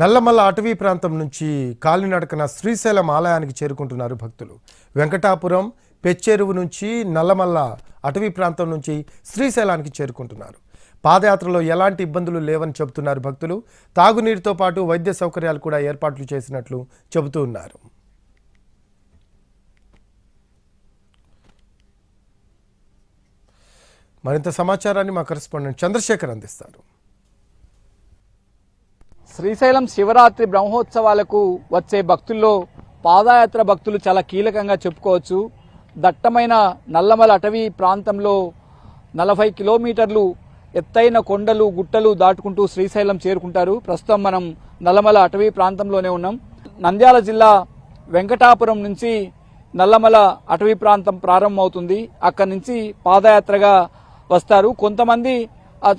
నల్లమల్ల అటవీ ప్రాంతం నుంచి కాలినడకన శ్రీశైలం ఆలయానికి చేరుకుంటున్నారు భక్తులు. వెంకటాపురం పెచ్చెరువు నుంచి నల్లమల్ల అటవీ ప్రాంతం నుంచి శ్రీశైలానికి చేరుకుంటున్నారు. పాదయాత్రలో ఎలాంటి ఇబ్బందులు లేవని చెబుతున్నారు భక్తులు. తాగునీటితో పాటు వైద్య సౌకర్యాలు కూడా ఏర్పాట్లు చేసినట్లు చెబుతూ ఉన్నారు. మరింత సమాచారాన్ని మా కరెస్పాండెంట్ చంద్రశేఖర్ అందిస్తారు. శ్రీశైలం శివరాత్రి బ్రహ్మోత్సవాలకు వచ్చే భక్తుల్లో పాదయాత్ర భక్తులు చాలా కీలకంగా చెప్పుకోవచ్చు. దట్టమైన నల్లమల అటవీ ప్రాంతంలో 40 కిలోమీటర్లు ఎత్తైన కొండలు గుట్టలు దాటుకుంటూ శ్రీశైలం చేరుకుంటారు. ప్రస్తుతం మనం నల్లమల అటవీ ప్రాంతంలోనే ఉన్నాం. నంద్యాల జిల్లా వెంకటాపురం నుంచి నల్లమల అటవీ ప్రాంతం ప్రారంభమవుతుంది. అక్కడి నుంచి పాదయాత్రగా వస్తారు. కొంతమంది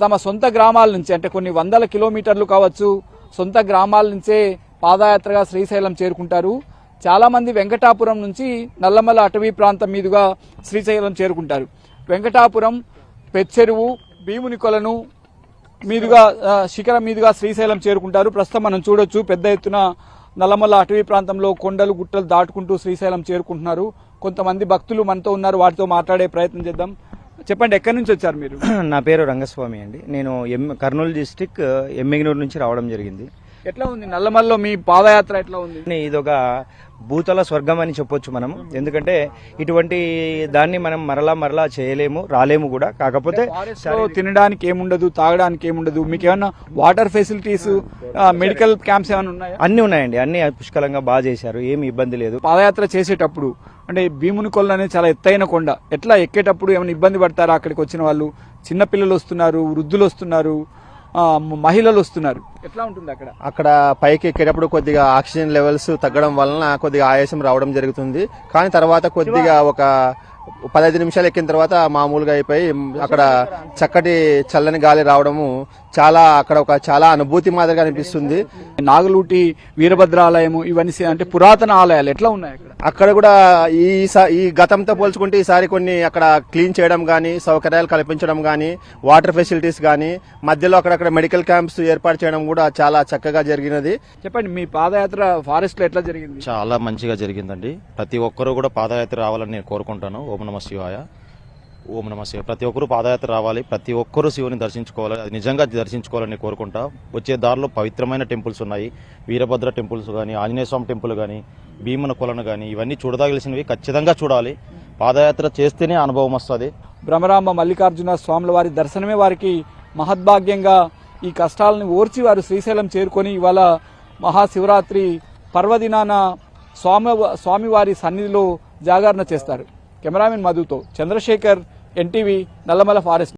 తమ సొంత గ్రామాల నుంచి, అంటే కొన్ని వందల కిలోమీటర్లు కావచ్చు, సొంత గ్రామాల నుంచే పాదయాత్రగా శ్రీశైలం చేరుకుంటారు. చాలా మంది వెంకటాపురం నుంచి నల్లమల అటవీ ప్రాంతం మీదుగా శ్రీశైలం చేరుకుంటారు. వెంకటాపురం, పెచ్చెరువు, భీముని కొలను మీదుగా శిఖరం మీదుగా శ్రీశైలం చేరుకుంటారు. ప్రస్తుతం మనం చూడొచ్చు, పెద్ద ఎత్తున నల్లమల అటవీ ప్రాంతంలో కొండలు గుట్టలు దాటుకుంటూ శ్రీశైలం చేరుకుంటున్నారు. కొంతమంది భక్తులు మనతో ఉన్నారు, వాటితో మాట్లాడే ప్రయత్నం చేద్దాం. చెప్పండి, ఎక్కడి నుంచి వచ్చారు మీరు? నా పేరు రంగస్వామి అండి. నేను కర్నూలు డిస్టిక్ ఎమ్మిగనూరు నుంచి రావడం జరిగింది. ఎట్లా ఉంది నల్లమల్లో మీ పాదయాత్ర? ఎట్లా ఉంది? ఇదొక భూతల స్వర్గం అని చెప్పొచ్చు మనం. ఎందుకంటే ఇటువంటి దాన్ని మనం మరలా చేయలేము, రాలేము కూడా. కాకపోతే తినడానికి ఏముండదు, తాగడానికి ఏముండదు. మీకు ఏమన్నా వాటర్ ఫెసిలిటీస్, మెడికల్ క్యాంప్స్ ఏమైనా ఉన్నాయా? అన్ని ఉన్నాయండి, అన్ని పుష్కలంగా బాగా చేశారు, ఏమి ఇబ్బంది లేదు. పాదయాత్ర చేసేటప్పుడు అంటే భీముని కొలను అనేది చాలా ఎత్తైన కొండ. ఎట్లా ఎక్కేటప్పుడు ఏమైనా ఇబ్బంది పడతారా? అక్కడికి వచ్చిన వాళ్ళు, చిన్నపిల్లలు వస్తున్నారు, వృద్ధులు వస్తున్నారు, మహిళలు వస్తున్నారు. ఎట్లా ఉంటుంది అక్కడ పైకి ఎక్కేటప్పుడు కొద్దిగా ఆక్సిజన్ లెవెల్స్ తగ్గడం వలన కొద్దిగా ఆయాసం రావడం జరుగుతుంది. కానీ తర్వాత కొద్దిగా ఒక 15 నిమిషాలు ఎక్కిన తర్వాత మామూలుగా అయిపోయి అక్కడ చక్కటి చల్లని గాలి రావడము అక్కడ ఒక చాలా అనుభూతి మాదిరిగా అనిపిస్తుంది. నాగలూటి వీరభద్ర ఆలయము, ఇవన్నీ అంటే పురాతన ఆలయాలు ఎట్లా ఉన్నాయి అక్కడ కూడా ఈ గతంతో పోల్చుకుంటే ఈసారి కొన్ని అక్కడ క్లీన్ చేయడం గానీ, సౌకర్యాలు కల్పించడం గానీ, వాటర్ ఫెసిలిటీస్ గానీ, మధ్యలో అక్కడక్కడ మెడికల్ క్యాంప్స్ ఏర్పాటు చేయడం కూడా చాలా చక్కగా జరిగినది. చెప్పండి, మీ పాదయాత్ర ఫారెస్ట్ లో ఎట్లా జరిగింది? చాలా మంచిగా జరిగిందండి. ప్రతి ఒక్కరూ కూడా పాదయాత్ర రావాలని నేను కోరుకుంటాను. ఓం నమ శివాయ, ఓం నమ శివాయ. ప్రతి ఒక్కరూ పాదయాత్ర రావాలి, ప్రతి ఒక్కరూ శివుని దర్శించుకోవాలి, అది నిజంగా దర్శించుకోవాలని కోరుకుంటా. వచ్చే దారిలో పవిత్రమైన టెంపుల్స్ ఉన్నాయి. వీరభద్ర టెంపుల్స్ కానీ, ఆంజనేయ స్వామి టెంపుల్ కానీ, భీముని కొలను కానీ, ఇవన్నీ చూడదగిలిసినవి. ఖచ్చితంగా చూడాలి. పాదయాత్ర చేస్తేనే అనుభవం వస్తుంది. భ్రమరాంబ మల్లికార్జున స్వాముల వారి దర్శనమే వారికి మహద్భాగ్యంగా ఈ కష్టాలను ఓర్చి వారు శ్రీశైలం చేరుకొని ఇవాళ మహాశివరాత్రి పర్వదినాన స్వామివారి సన్నిధిలో జాగరణ చేస్తారు. కెమెరామెన్ మధుతో చంద్రశేఖర్, ఎన్టీవీ, నల్లమల ఫారెస్ట్.